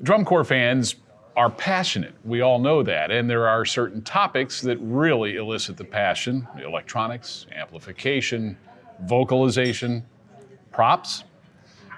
Drum Corps fans are passionate. We all know that. And there are certain topics that really elicit the passion: electronics, amplification, vocalization, props.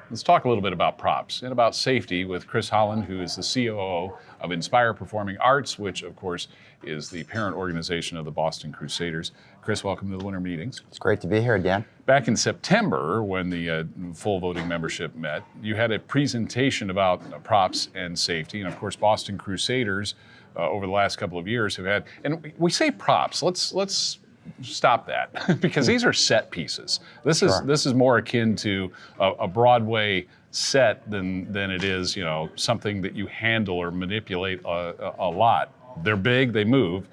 Let's talk a little bit about props and about safety with Chris Holland, who is the COO of Inspire Performing Arts, which, of course, is the parent organization of the Boston Crusaders. Chris, welcome to the Winter Meetings. It's great to be here, Dan. Back in September, when the full voting membership met, you had a presentation about props and safety. And, of course, Boston Crusaders, over the last couple of years, have had, and we say props. Let's stop that because these are set pieces. This is more akin to a Broadway set than it is, something that you handle or manipulate a lot. They're big, they move,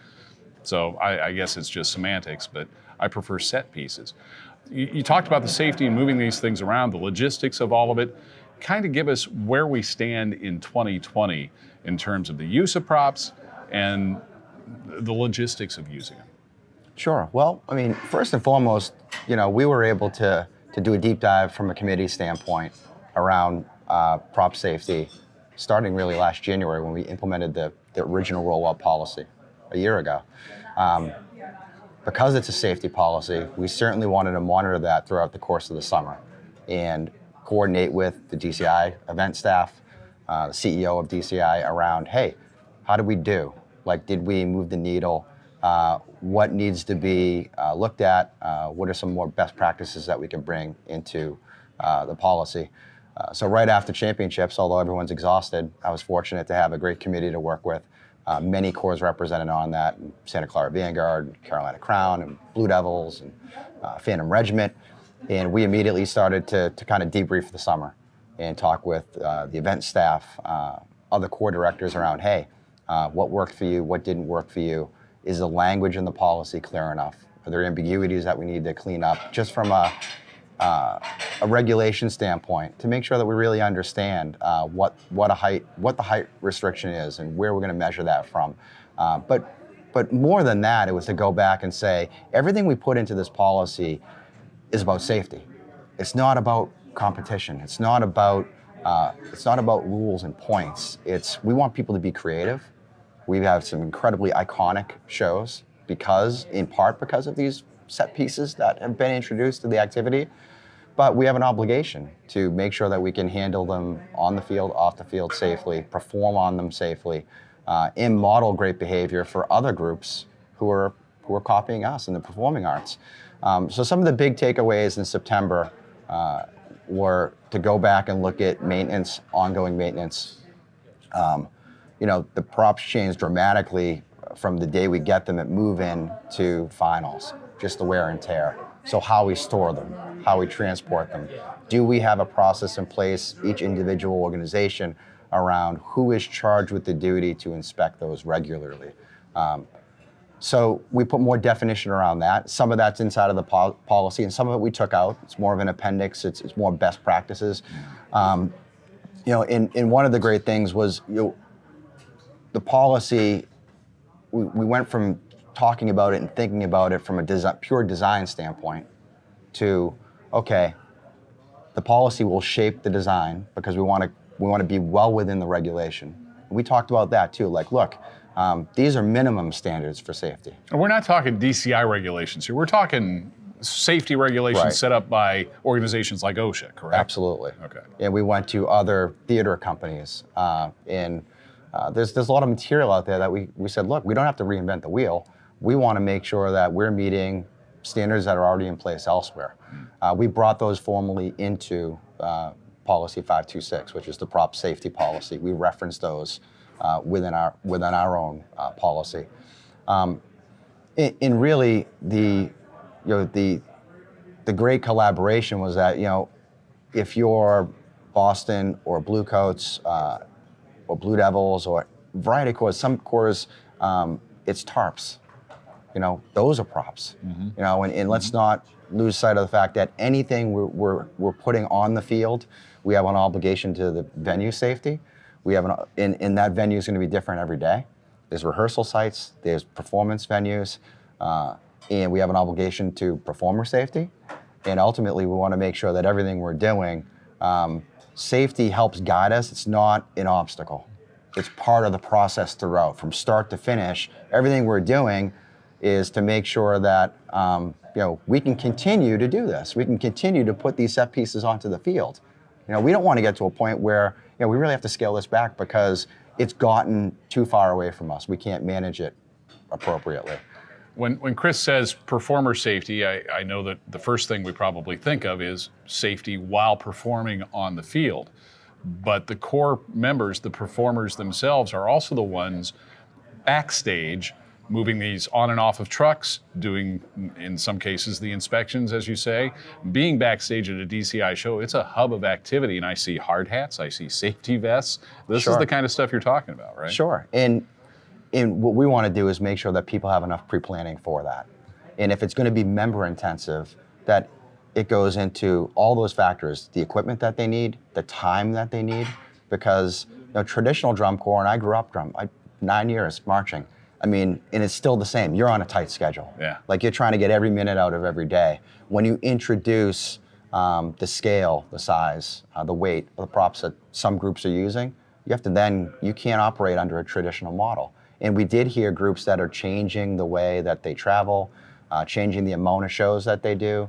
so I guess it's just semantics, but I prefer set pieces. You talked about the safety and moving these things around, the logistics of all of it. Kind of give us where we stand in 2020 in terms of the use of props and the logistics of using them. Sure. Well, I mean, first and foremost, we were able to do a deep dive from a committee standpoint around prop safety, starting really last January when we implemented the original rollout policy a year ago. Because it's a safety policy, we certainly wanted to monitor that throughout the course of the summer and coordinate with the DCI event staff, the CEO of DCI around, hey, how did we do? Like, did we move the needle? What needs to be looked at? What are some more best practices that we can bring into the policy? So right after championships, although everyone's exhausted, I was fortunate to have a great committee to work with. Many corps represented on that: Santa Clara Vanguard, Carolina Crown, and Blue Devils, and Phantom Regiment. And we immediately started to kind of debrief the summer and talk with the event staff, other corps directors around, hey, what worked for you? What didn't work for you? Is the language in the policy clear enough? Are there ambiguities that we need to clean up just from a regulation standpoint to make sure that we really understand what the height restriction is and where we're going to measure that from? But more than that, it was to go back and say everything we put into this policy is about safety. It's not about competition. It's not about rules and points. We want people to be creative. We have some incredibly iconic shows in part because of these set pieces that have been introduced to the activity. But we have an obligation to make sure that we can handle them on the field, off the field safely, perform on them safely, and model great behavior for other groups who are copying us in the performing arts. So some of the big takeaways in September were to go back and look at maintenance, ongoing maintenance. The props change dramatically from the day we get them at move-in to finals, just the wear and tear. So how we store them, how we transport them. Do we have a process in place, each individual organization, around who is charged with the duty to inspect those regularly? So we put more definition around that. Some of that's inside of the policy, and some of it we took out. It's more of an appendix. It's more best practices. And one of the great things was, the policy, we went from talking about it and thinking about it from a pure design standpoint to, okay, the policy will shape the design because we want to be well within the regulation. We talked about that too. Like, look, these are minimum standards for safety. And we're not talking DCI regulations here. We're talking safety regulations set up by organizations like OSHA, correct? Absolutely. Okay. And we went to other theater companies and there's a lot of material out there that we said, look, we don't have to reinvent the wheel. We want to make sure that we're meeting standards that are already in place elsewhere. We brought those formally into Policy 526, which is the prop safety policy. We referenced those within our own policy. And really, the great collaboration was that if you're Boston or Blue Coats or Blue Devils or variety of corps, some corps, it's tarps. Those are props. Mm-hmm. And let's not lose sight of the fact that anything we're putting on the field, we have an obligation to the venue safety. We have and that venue is going to be different every day. There's rehearsal sites, there's performance venues, and we have an obligation to performer safety. And ultimately, we want to make sure that everything we're doing safety helps guide us. It's not an obstacle. It's part of the process throughout, from start to finish. Everything we're doing is to make sure that we can continue to do this. We can continue to put these set pieces onto the field. We don't want to get to a point where we really have to scale this back because it's gotten too far away from us. We can't manage it appropriately. When Chris says performer safety, I know that the first thing we probably think of is safety while performing on the field. But the core members, the performers themselves, are also the ones backstage moving these on and off of trucks, doing, in some cases, the inspections, as you say. Being backstage at a DCI show, it's a hub of activity, and I see hard hats, I see safety vests. This is the kind of stuff you're talking about, right? Sure. And what we want to do is make sure that people have enough pre-planning for that. And if it's going to be member intensive, that it goes into all those factors, the equipment that they need, the time that they need, because traditional drum corps, and I grew up 9 years marching. And it's still the same. You're on a tight schedule. Yeah. Like you're trying to get every minute out of every day. When you introduce the scale, the size, the weight of the props that some groups are using, you can't operate under a traditional model. And we did hear groups that are changing the way that they travel, changing the amount of shows that they do,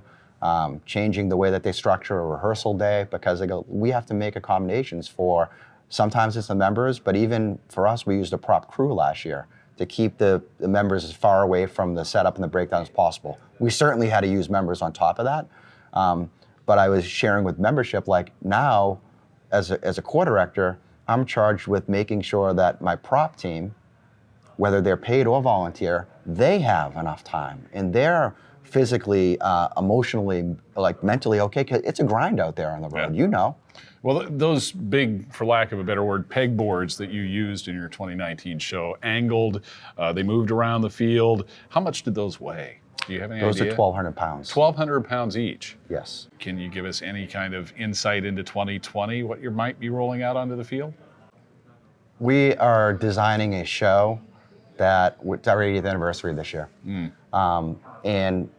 changing the way that they structure a rehearsal day, because they go, we have to make accommodations for, sometimes it's the members, but even for us, we used a prop crew last year to keep the members as far away from the setup and the breakdown as possible. We certainly had to use members on top of that, but I was sharing with membership, like now, as a corps director, I'm charged with making sure that my prop team, whether they're paid or volunteer, they have enough time and they're physically, emotionally, mentally okay, because it's a grind out there on the road, Well, those big, for lack of a better word, pegboards that you used in your 2019 show, angled, they moved around the field. How much did those weigh? Do you have any idea? Those are 1,200 pounds. 1,200 pounds each? Yes. Can you give us any kind of insight into 2020, what you might be rolling out onto the field? We are designing a show it's our 80th anniversary this year. And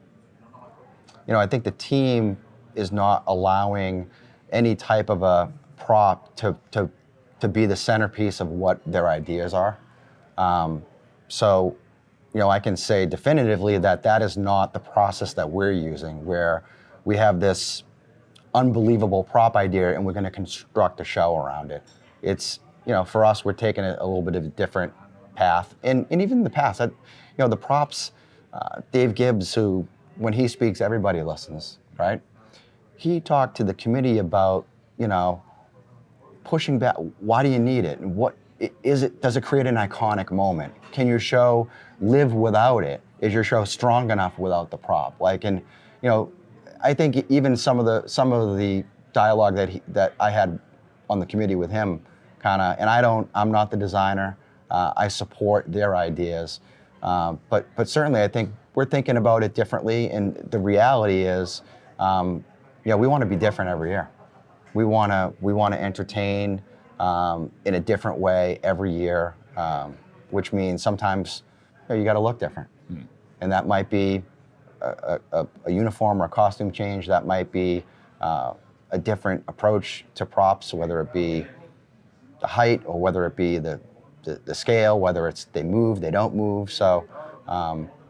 I think the team is not allowing any type of a prop to be the centerpiece of what their ideas are. So I can say definitively that is not the process that we're using, where we have this unbelievable prop idea and we're going to construct a show around it. It's, for us, we're taking a little bit of a different path. And even in the past, the props, Dave Gibbs, who, when he speaks, everybody listens, right? He talked to the committee about, pushing back. Why do you need it? And what is it? Does it create an iconic moment? Can your show live without it? Is your show strong enough without the prop? I think even some of the dialogue that I had on the committee with him, and I'm not the designer. I support their ideas, but certainly I think we're thinking about it differently. And the reality is, we want to be different every year. We want to entertain in a different way every year, which means sometimes you got to look different, and that might be a uniform or a costume change. That might be a different approach to props, whether it be the height or whether it be the scale, whether it's they move, they don't move. So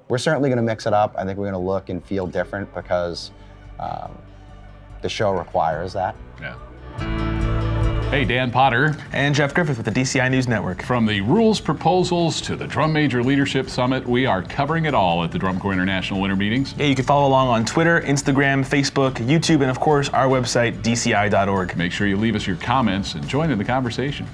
we're certainly going to mix it up. I think we're going to look and feel different because the show requires that. Yeah. Hey, Dan Potter. And Jeff Griffith with the DCI News Network. From the rules proposals to the Drum Major Leadership Summit, we are covering it all at the Drum Corps International Winter Meetings. Yeah, you can follow along on Twitter, Instagram, Facebook, YouTube, and of course, our website, dci.org. Make sure you leave us your comments and join in the conversation.